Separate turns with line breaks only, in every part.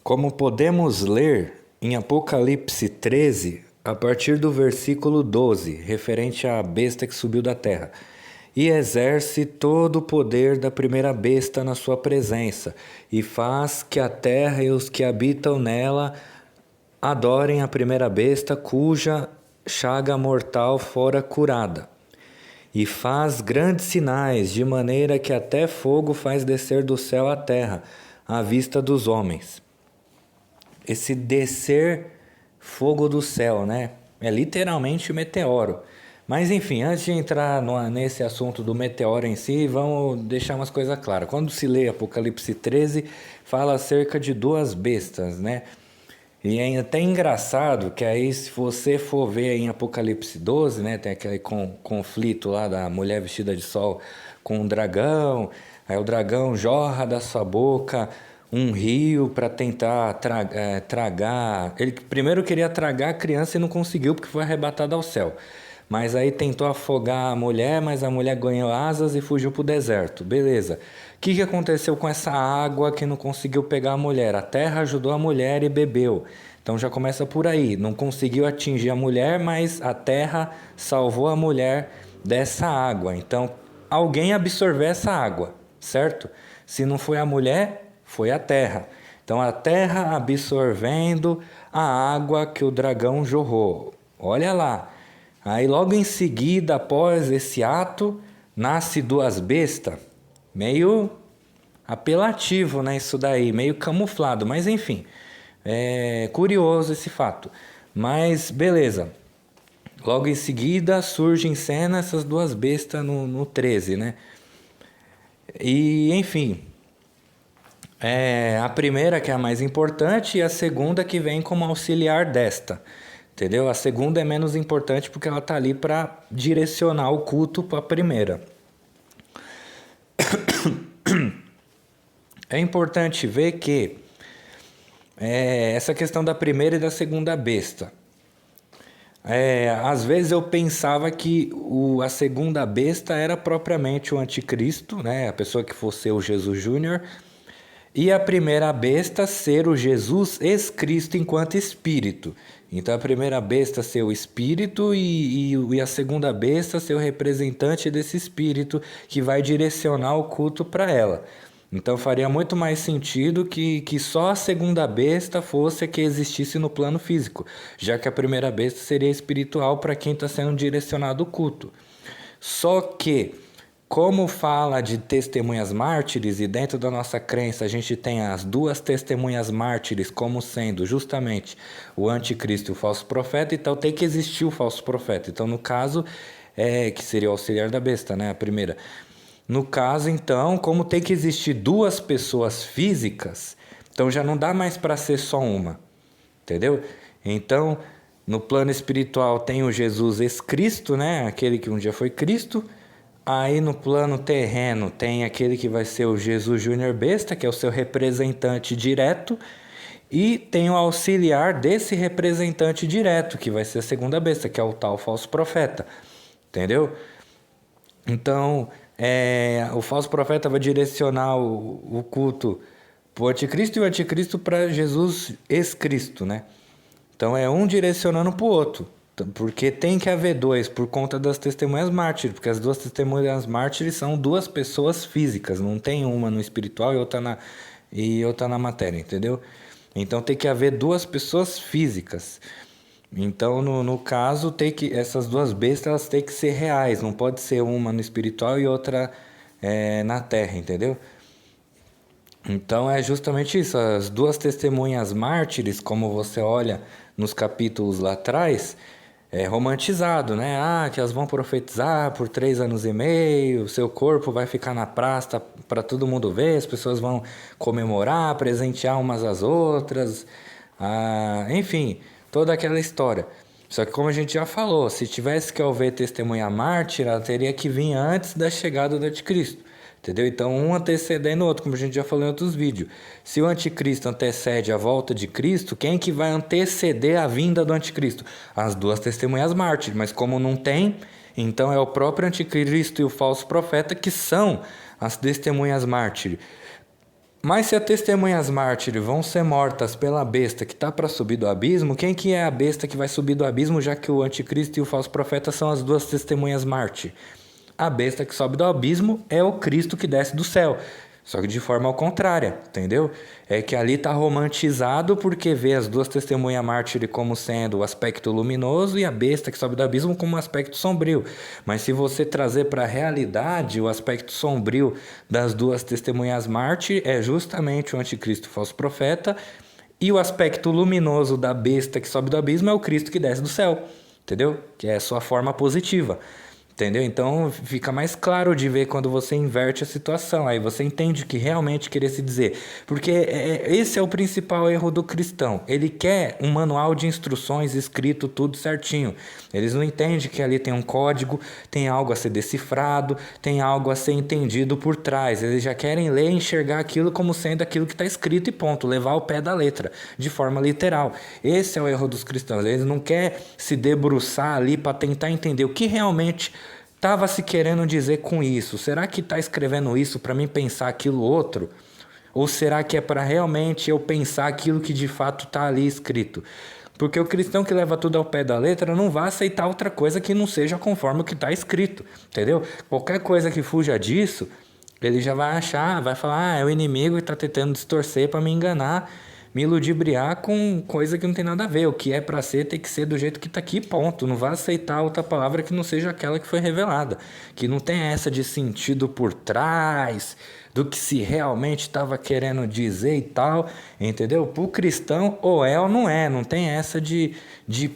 Como podemos ler em Apocalipse 13, a partir do versículo 12, referente à besta que subiu da terra, e exerce todo o poder da primeira besta na sua presença, e faz que a terra e os que habitam nela adorem a primeira besta, cuja chaga mortal fora curada. E faz grandes sinais, de maneira que até fogo faz descer do céu à terra, à vista dos homens. Esse descer fogo do céu, né? É literalmente meteoro. Mas enfim, antes de entrar nesse assunto do meteoro em si, vamos deixar umas coisas claras. Quando se lê Apocalipse 13, fala acerca de duas bestas, né? E é até engraçado que aí, se você for ver em Apocalipse 12, né, tem aquele conflito lá da mulher vestida de sol com o dragão, aí o dragão jorra da sua boca um rio para tentar tragar. Ele primeiro queria tragar a criança e não conseguiu porque foi arrebatado ao céu. Mas aí tentou afogar a mulher, mas a mulher ganhou asas e fugiu para o deserto. Beleza. O que aconteceu com essa água que não conseguiu pegar a mulher? A terra ajudou a mulher e bebeu. Então já começa por aí. Não conseguiu atingir a mulher, mas a terra salvou a mulher dessa água. Então alguém absorveu essa água, certo? Se não foi a mulher, foi a terra. Então a terra absorvendo a água que o dragão jorrou. Olha lá. Aí logo em seguida, após esse ato, nasce duas bestas. Meio apelativo, né? Isso daí, meio camuflado, mas enfim, é curioso esse fato. Mas beleza. Logo em seguida surge em cena essas duas bestas no 13, né? E enfim, a primeira que é a mais importante e a segunda que vem como auxiliar desta. Entendeu? A segunda é menos importante porque ela está ali para direcionar o culto para a primeira. É importante ver que essa questão da primeira e da segunda besta. Às vezes eu pensava que a segunda besta era propriamente o anticristo, né? A pessoa que fosse o Jesus Júnior. E a primeira besta ser o Jesus ex-Cristo enquanto espírito. Então a primeira besta ser o espírito e a segunda besta ser o representante desse espírito que vai direcionar o culto para ela. Então faria muito mais sentido que só a segunda besta fosse a que existisse no plano físico, já que a primeira besta seria espiritual para quem está sendo direcionado o culto. Só que como fala de testemunhas mártires, e dentro da nossa crença a gente tem as duas testemunhas mártires como sendo justamente o anticristo e o falso profeta, então tem que existir o falso profeta. Então, no caso, que seria o auxiliar da besta, né? A primeira. No caso, então, como tem que existir duas pessoas físicas, então já não dá mais para ser só uma, entendeu? Então, no plano espiritual tem o Jesus ex-Cristo, né? Aquele que um dia foi Cristo. Aí no plano terreno tem aquele que vai ser o Jesus Júnior Besta, que é o seu representante direto, e tem o auxiliar desse representante direto, que vai ser a segunda besta, que é o tal falso profeta. Entendeu? Então, o falso profeta vai direcionar o culto para o anticristo e o anticristo para Jesus ex-Cristo, né? Então é um direcionando para o outro. Porque tem que haver dois por conta das testemunhas mártires, porque as duas testemunhas mártires são duas pessoas físicas, não tem uma no espiritual e outra na matéria, entendeu? Então tem que haver duas pessoas físicas. Então, no caso, essas duas bestas elas têm que ser reais, não pode ser uma no espiritual e outra na terra, entendeu? Então é justamente isso, as duas testemunhas mártires, como você olha nos capítulos lá atrás, é romantizado, né? Que elas vão profetizar por 3 anos e meio, seu corpo vai ficar na praça para todo mundo ver, as pessoas vão comemorar, presentear umas às outras, enfim, toda aquela história. Só que como a gente já falou, se tivesse que haver testemunha mártir, ela teria que vir antes da chegada do anticristo. Entendeu? Então, um antecedendo o outro, como a gente já falou em outros vídeos. Se o anticristo antecede a volta de Cristo, quem que vai anteceder a vinda do anticristo? As duas testemunhas mártires. Mas como não tem, então é o próprio anticristo e o falso profeta que são as testemunhas mártires. Mas se as testemunhas mártires vão ser mortas pela besta que está para subir do abismo, quem que é a besta que vai subir do abismo, já que o anticristo e o falso profeta são as duas testemunhas mártires? A besta que sobe do abismo é o Cristo que desce do céu. Só que de forma ao contrária, entendeu? É que ali está romantizado porque vê as duas testemunhas mártires como sendo o aspecto luminoso e a besta que sobe do abismo como um aspecto sombrio. Mas se você trazer para a realidade o aspecto sombrio das duas testemunhas mártires é justamente o anticristo falso profeta e o aspecto luminoso da besta que sobe do abismo é o Cristo que desce do céu, entendeu? Que é a sua forma positiva. Entendeu? Então fica mais claro de ver quando você inverte a situação. Aí você entende o que realmente queria se dizer. Porque esse é o principal erro do cristão. Ele quer um manual de instruções escrito tudo certinho. Eles não entendem que ali tem um código, tem algo a ser decifrado, tem algo a ser entendido por trás. Eles já querem ler e enxergar aquilo como sendo aquilo que está escrito e ponto. Levar ao pé da letra, de forma literal. Esse é o erro dos cristãos. Eles não querem se debruçar ali para tentar entender o que realmente estava se querendo dizer com isso. Será que está escrevendo isso para mim pensar aquilo outro? Ou será que é para realmente eu pensar aquilo que de fato está ali escrito? Porque o cristão que leva tudo ao pé da letra não vai aceitar outra coisa que não seja conforme o que está escrito, entendeu? Qualquer coisa que fuja disso, ele já vai achar, vai falar, é o inimigo que está tentando distorcer para me enganar, me ludibriar com coisa que não tem nada a ver. O que é para ser tem que ser do jeito que está aqui, ponto. Não vai aceitar outra palavra que não seja aquela que foi revelada, que não tem essa de sentido por trás do que se realmente estava querendo dizer e tal, entendeu? Para o cristão, ou é ou não é, não tem essa de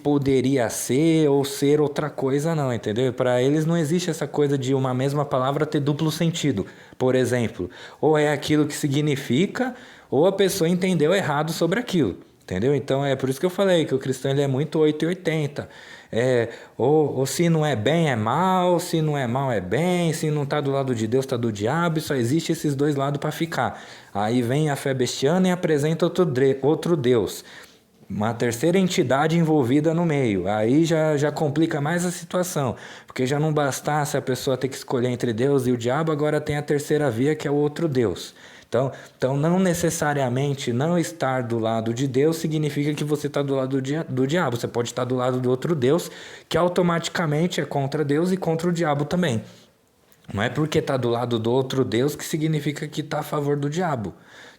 poderia ser ou ser outra coisa não, entendeu? Para eles não existe essa coisa de uma mesma palavra ter duplo sentido, por exemplo. Ou é aquilo que significa, ou a pessoa entendeu errado sobre aquilo, entendeu? Então é por isso que eu falei que o cristão ele é muito 880. Ou se não é bem é mal, se não é mal é bem, se não está do lado de Deus está do diabo, e só existe esses dois lados para ficar. Aí vem a fé bestiana e apresenta outro Deus, uma terceira entidade envolvida no meio. Aí já complica mais a situação, porque já não bastasse a pessoa ter que escolher entre Deus e o diabo, agora tem a terceira via que é o outro Deus. Então, não necessariamente não estar do lado de Deus significa que você está do lado do diabo. Você pode estar do lado do outro Deus, que automaticamente é contra Deus e contra o diabo também. Não é porque está do lado do outro Deus que significa que está a favor do diabo.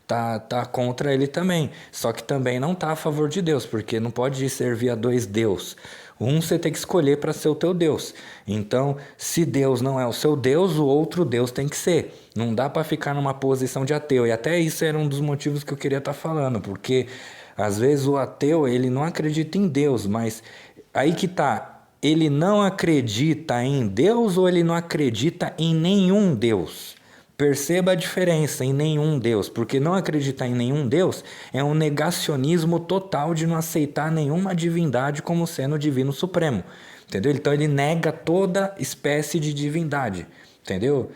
Tá contra ele também. Só que também não está a favor de Deus, porque não pode servir a dois Deus. Um você tem que escolher para ser o teu Deus. Então, se Deus não é o seu Deus, o outro Deus tem que ser. Não dá para ficar numa posição de ateu. E até isso era um dos motivos que eu queria estar falando, porque às vezes o ateu ele não acredita em Deus, mas aí que tá. Ele não acredita em Deus ou ele não acredita em nenhum Deus? Perceba a diferença em nenhum Deus, porque não acreditar em nenhum Deus é um negacionismo total de não aceitar nenhuma divindade como sendo o divino supremo, entendeu? Então ele nega toda espécie de divindade, entendeu?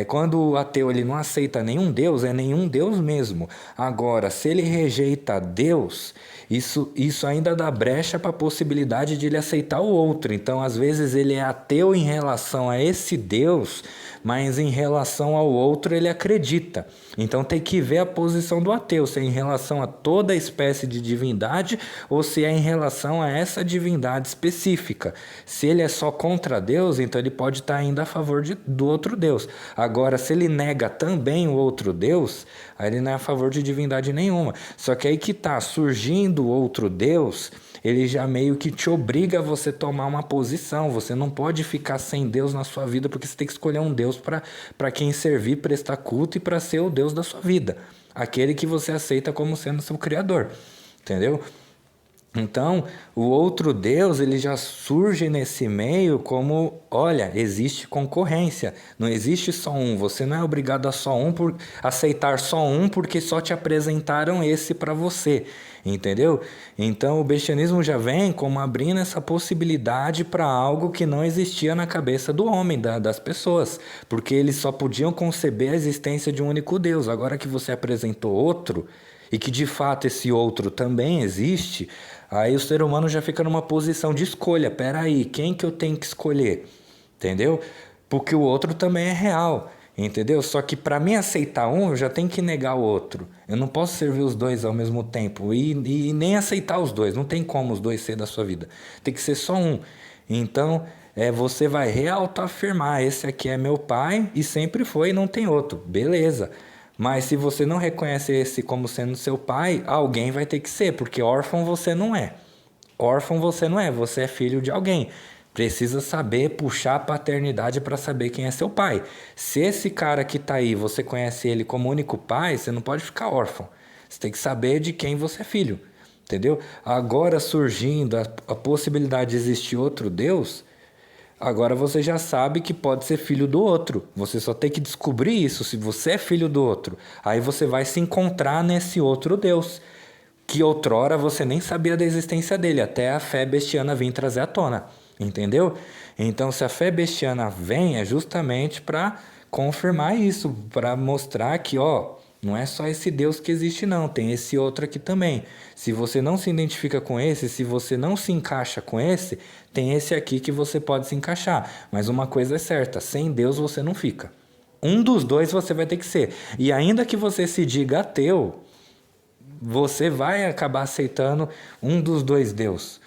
Quando o ateu ele não aceita nenhum Deus, é nenhum Deus mesmo. Agora, se ele rejeita Deus, isso ainda dá brecha para a possibilidade de ele aceitar o outro. Então, às vezes, ele é ateu em relação a esse Deus, mas em relação ao outro ele acredita. Então tem que ver a posição do ateu, se é em relação a toda espécie de divindade ou se é em relação a essa divindade específica. Se ele é só contra Deus, então ele pode estar ainda a favor do outro Deus. Agora, se ele nega também o outro Deus, aí ele não é a favor de divindade nenhuma. Só que aí que está surgindo outro Deus, ele já meio que te obriga a você tomar uma posição. Você não pode ficar sem Deus na sua vida, porque você tem que escolher um Deus para quem servir, prestar culto e para ser o Deus da sua vida. Aquele que você aceita como sendo seu criador. Entendeu? Então, o outro Deus, ele já surge nesse meio como, olha, existe concorrência, não existe só um, você não é obrigado a só um por aceitar só um porque só te apresentaram esse para você, entendeu? Então, o bestianismo já vem como abrindo essa possibilidade para algo que não existia na cabeça do homem, das pessoas, porque eles só podiam conceber a existência de um único Deus. Agora que você apresentou outro, e que de fato esse outro também existe, aí o ser humano já fica numa posição de escolha. Peraí, quem que eu tenho que escolher? Entendeu? Porque o outro também é real. Entendeu? Só que para mim aceitar um, eu já tenho que negar o outro. Eu não posso servir os dois ao mesmo tempo e nem aceitar os dois. Não tem como os dois ser da sua vida. Tem que ser só um. Então, você vai reautoafirmar: esse aqui é meu pai e sempre foi e não tem outro. Beleza. Mas se você não reconhece esse como sendo seu pai, alguém vai ter que ser, porque órfão você não é. Órfão você não é, você é filho de alguém. Precisa saber puxar a paternidade para saber quem é seu pai. Se esse cara que tá aí, você conhece ele como único pai, você não pode ficar órfão. Você tem que saber de quem você é filho. Entendeu? Agora surgindo a possibilidade de existir outro Deus, agora você já sabe que pode ser filho do outro. Você só tem que descobrir isso, se você é filho do outro. Aí você vai se encontrar nesse outro Deus, que outrora você nem sabia da existência dele, até a fé bestiana vir trazer à tona. Entendeu? Então, se a fé bestiana vem, é justamente para confirmar isso, para mostrar que, ó, não é só esse Deus que existe, não, tem esse outro aqui também. Se você não se identifica com esse, se você não se encaixa com esse, tem esse aqui que você pode se encaixar. Mas uma coisa é certa: sem Deus você não fica. Um dos dois você vai ter que ser. E ainda que você se diga ateu, você vai acabar aceitando um dos dois Deus.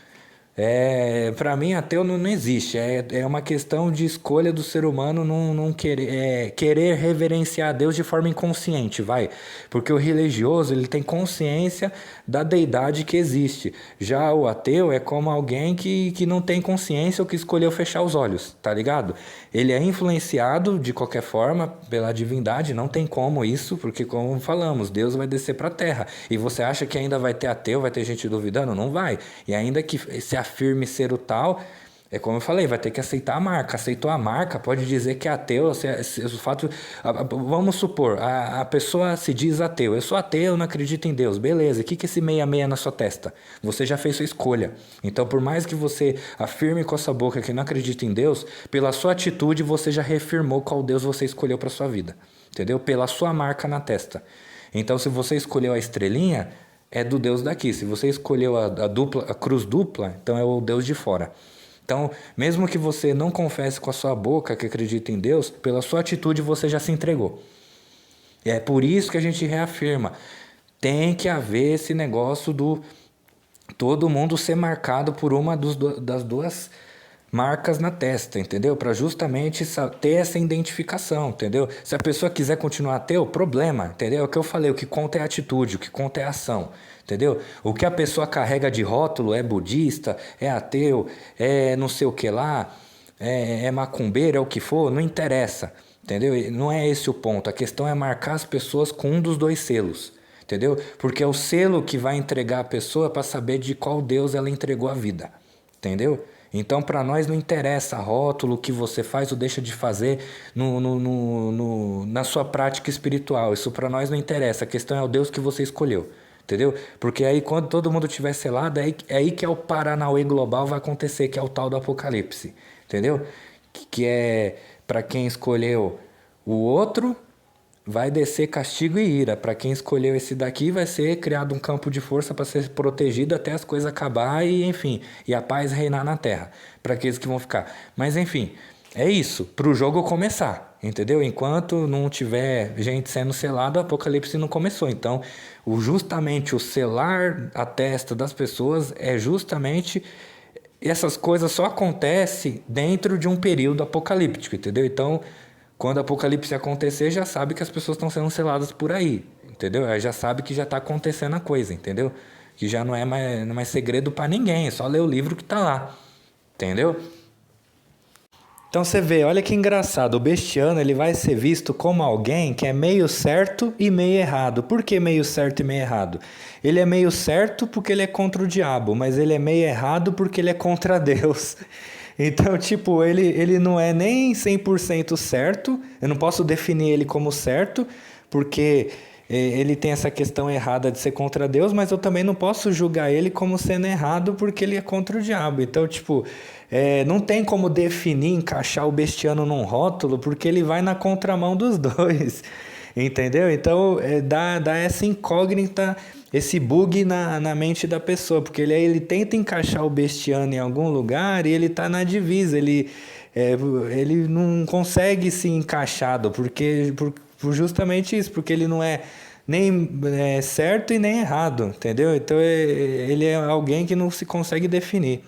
Para mim, ateu não existe. É uma questão de escolha do ser humano não querer reverenciar a Deus de forma inconsciente, vai. Porque o religioso, ele tem consciência da deidade que existe. Já o ateu é como alguém que não tem consciência ou que escolheu fechar os olhos, tá ligado? Ele é influenciado de qualquer forma pela divindade, não tem como isso, porque como falamos, Deus vai descer para a terra. E você acha que ainda vai ter ateu, vai ter gente duvidando? Não vai. E ainda que se afirme ser o tal, é como eu falei, vai ter que aceitar a marca. Aceitou a marca, pode dizer que é ateu. O fato, vamos supor, a pessoa se diz ateu. Eu sou ateu, eu não acredito em Deus. Beleza, o que esse 66 na sua testa? Você já fez sua escolha. Então, por mais que você afirme com a sua boca que não acredita em Deus, pela sua atitude você já reafirmou qual Deus você escolheu para sua vida. Entendeu? Pela sua marca na testa. Então, se você escolheu a estrelinha, é do Deus daqui. Se você escolheu a cruz dupla, então é o Deus de fora. Então, mesmo que você não confesse com a sua boca que acredita em Deus, pela sua atitude você já se entregou. E é por isso que a gente reafirma: tem que haver esse negócio do todo mundo ser marcado por uma das duas marcas na testa, entendeu? Para justamente ter essa identificação, entendeu? Se a pessoa quiser continuar ateu, problema, entendeu? É o que eu falei, o que conta é a atitude, o que conta é a ação, entendeu? O que a pessoa carrega de rótulo é budista, é ateu, é não sei o que lá, é macumbeiro, é o que for, não interessa, entendeu? Não é esse o ponto, a questão é marcar as pessoas com um dos dois selos, entendeu? Porque é o selo que vai entregar a pessoa para saber de qual Deus ela entregou a vida, entendeu? Então, para nós não interessa rótulo, o que você faz ou deixa de fazer na sua prática espiritual. Isso para nós não interessa. A questão é o Deus que você escolheu. Entendeu? Porque aí quando todo mundo tiver selado, é aí que é o Paranauê global vai acontecer, que é o tal do Apocalipse. Entendeu? Que é para quem escolheu o outro, vai descer castigo e ira. Para quem escolheu esse daqui, vai ser criado um campo de força para ser protegido até as coisas acabar e, enfim, e a paz reinar na terra. Para aqueles que vão ficar. Mas, enfim, é isso. Para o jogo começar, entendeu? Enquanto não tiver gente sendo selado, o Apocalipse não começou. Então, justamente o selar a testa das pessoas é justamente... Essas coisas só acontecem dentro de um período apocalíptico, entendeu? Então... Quando o apocalipse acontecer, já sabe que as pessoas estão sendo seladas por aí, entendeu? Aí já sabe que já está acontecendo a coisa, entendeu? Que já não é mais segredo para ninguém, é só ler o livro que está lá, entendeu? Então você vê, olha que engraçado, o bestiano ele vai ser visto como alguém que é meio certo e meio errado. Por que meio certo e meio errado? Ele é meio certo porque ele é contra o diabo, mas ele é meio errado porque ele é contra Deus. Então, tipo, ele não é nem 100% certo, eu não posso definir ele como certo, porque ele tem essa questão errada de ser contra Deus, mas eu também não posso julgar ele como sendo errado porque ele é contra o diabo. Então, tipo, não tem como definir, encaixar o bestiano num rótulo, porque ele vai na contramão dos dois, entendeu? Então, dá essa incógnita, esse bug na mente da pessoa, porque ele tenta encaixar o bestiano em algum lugar e ele está na divisa, é, ele não consegue se encaixado, porque por justamente isso, porque ele não é nem certo e nem errado, entendeu? Então ele é alguém que não se consegue definir.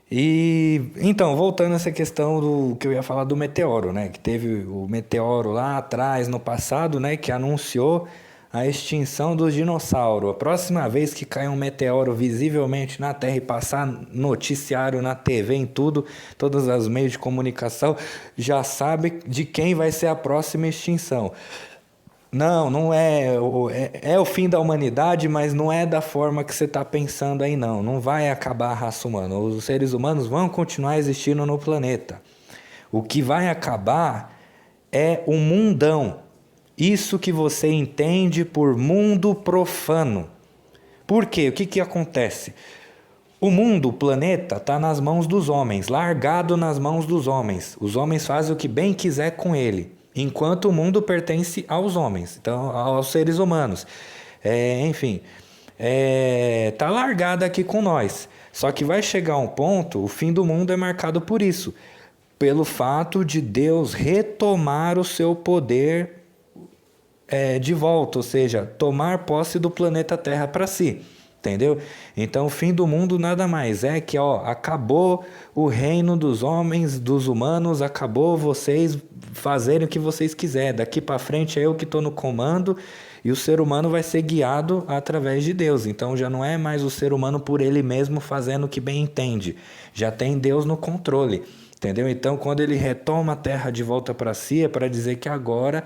E então, voltando a essa questão do que eu ia falar do meteoro, né? Que teve o meteoro lá atrás, no passado, né? Que anunciou a extinção dos dinossauros. A próxima vez que cair um meteoro visivelmente na Terra e passar noticiário na TV, em tudo, todos os meios de comunicação, já sabe de quem vai ser a próxima extinção. Não, não é, é o fim da humanidade, mas não é da forma que você está pensando aí, não. Não vai acabar a raça humana. Os seres humanos vão continuar existindo no planeta. O que vai acabar é o mundão. Isso que você entende por mundo profano. Por quê? O que acontece? O mundo, o planeta, está nas mãos dos homens, largado nas mãos dos homens. Os homens fazem o que bem quiser com ele, enquanto o mundo pertence aos homens, então aos seres humanos. Enfim, tá largado aqui com nós. Só que vai chegar um ponto, o fim do mundo é marcado por isso, pelo fato de Deus retomar o seu poder de volta, ou seja, tomar posse do planeta Terra para si. Entendeu? Então o fim do mundo nada mais é que acabou o reino dos homens, dos humanos, acabou vocês fazerem o que vocês quiserem. Daqui para frente é eu que estou no comando e o ser humano vai ser guiado através de Deus. Então já não é mais o ser humano por ele mesmo fazendo o que bem entende. Já tem Deus no controle. Entendeu? Então quando ele retoma a terra de volta para si é para dizer que agora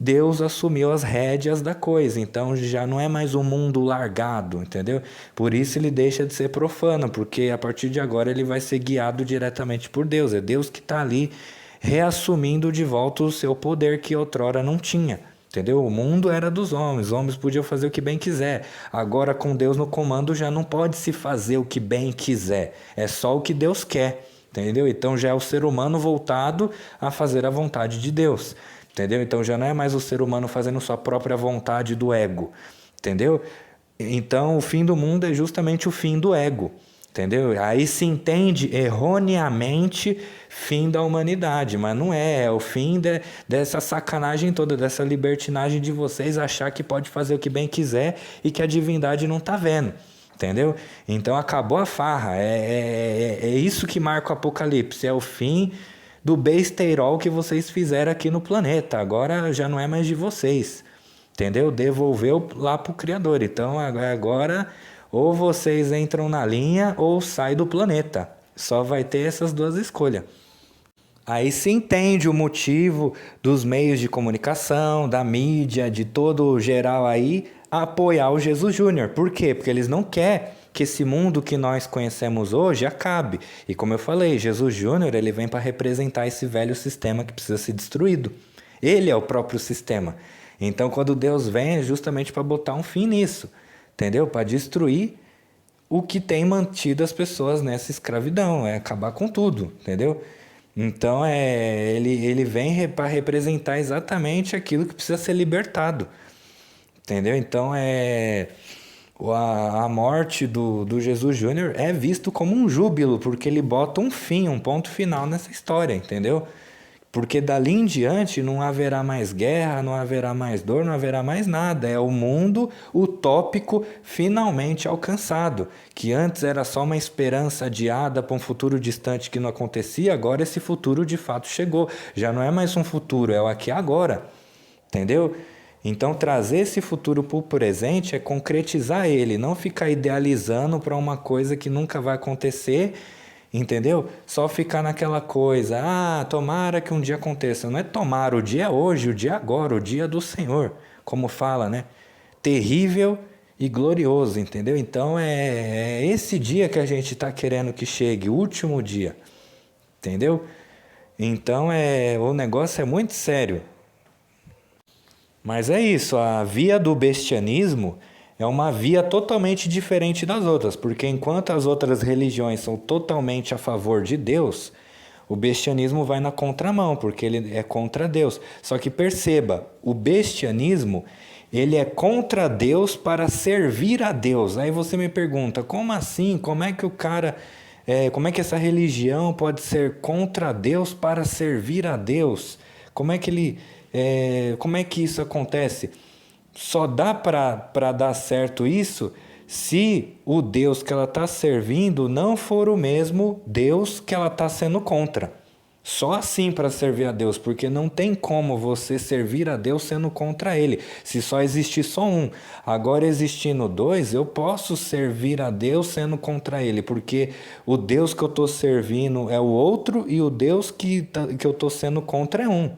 Deus assumiu as rédeas da coisa, então já não é mais um mundo largado, entendeu? Por isso ele deixa de ser profano, porque a partir de agora ele vai ser guiado diretamente por Deus. É Deus que está ali reassumindo de volta o seu poder que outrora não tinha, entendeu? O mundo era dos homens, os homens podiam fazer o que bem quiser. Agora com Deus no comando já não pode se fazer o que bem quiser, é só o que Deus quer, entendeu? Então já é o ser humano voltado a fazer a vontade de Deus. Entendeu? Então já não é mais o ser humano fazendo sua própria vontade do ego, entendeu? Então o fim do mundo é justamente o fim do ego, entendeu? Aí se entende erroneamente fim da humanidade, mas não é o fim dessa sacanagem toda, dessa libertinagem de vocês achar que pode fazer o que bem quiser e que a divindade não está vendo. Entendeu? Então acabou a farra, é isso que marca o Apocalipse, é o fim do besteirol que vocês fizeram aqui no planeta. Agora já não é mais de vocês, entendeu? Devolveu lá pro Criador. Então agora ou vocês entram na linha ou saem do planeta. Só vai ter essas duas escolhas. Aí se entende o motivo dos meios de comunicação, da mídia, de todo o geral aí, apoiar o Jesus Júnior. Por quê? Porque eles não querem que esse mundo que nós conhecemos hoje acabe. E como eu falei, Jesus Júnior ele vem para representar esse velho sistema que precisa ser destruído. Ele é o próprio sistema. Então quando Deus vem é justamente para botar um fim nisso, entendeu? Para destruir o que tem mantido as pessoas nessa escravidão, é acabar com tudo, entendeu? Então ele vem para representar exatamente aquilo que precisa ser libertado, entendeu? Então a morte do Jesus Júnior é visto como um júbilo, porque ele bota um fim, um ponto final nessa história, entendeu? Porque dali em diante não haverá mais guerra, não haverá mais dor, não haverá mais nada. É o mundo utópico finalmente alcançado, que antes era só uma esperança adiada para um futuro distante que não acontecia, agora esse futuro de fato chegou. Já não é mais um futuro, é o aqui e agora, entendeu? Então trazer esse futuro para o presente é concretizar ele, não ficar idealizando para uma coisa que nunca vai acontecer, entendeu? Só ficar naquela coisa, tomara que um dia aconteça. Não é tomara, o dia é hoje, o dia é agora, o dia do Senhor, como fala, né? Terrível e glorioso, entendeu? Então é esse dia que a gente está querendo que chegue, o último dia, entendeu? Então o negócio é muito sério. Mas é isso, a via do bestianismo é uma via totalmente diferente das outras, porque enquanto as outras religiões são totalmente a favor de Deus, o bestianismo vai na contramão, porque ele é contra Deus. Só que perceba, o bestianismo, ele é contra Deus para servir a Deus. Aí você me pergunta, como assim? Como é que o cara como é que essa religião pode ser contra Deus para servir a Deus? Como é que isso acontece? Só dá para dar certo isso se o Deus que ela está servindo não for o mesmo Deus que ela está sendo contra. Só assim para servir a Deus, porque não tem como você servir a Deus sendo contra Ele, se só existir só um. Agora, existindo dois, eu posso servir a Deus sendo contra Ele, porque o Deus que eu estou servindo é o outro e o Deus que eu estou sendo contra é um.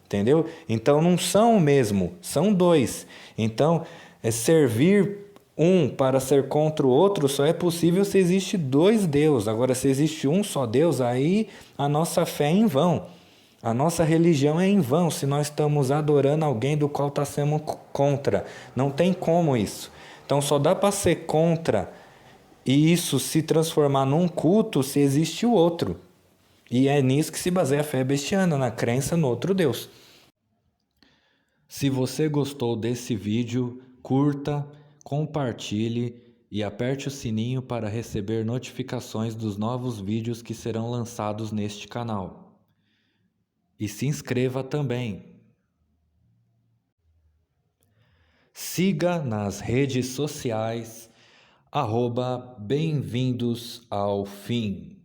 Entendeu? Então não são o mesmo, são dois. Então, servir um para ser contra o outro só é possível se existe dois deuses. Agora, se existe um só Deus, aí a nossa fé é em vão. A nossa religião é em vão se nós estamos adorando alguém do qual está sendo contra. Não tem como isso. Então só dá para ser contra e isso se transformar num culto se existe o outro. E é nisso que se baseia a fé bestiana, na crença no outro Deus. Se você gostou desse vídeo, curta, compartilhe e aperte o sininho para receber notificações dos novos vídeos que serão lançados neste canal. E se inscreva também. Siga nas redes sociais, @bem-vindos ao fim.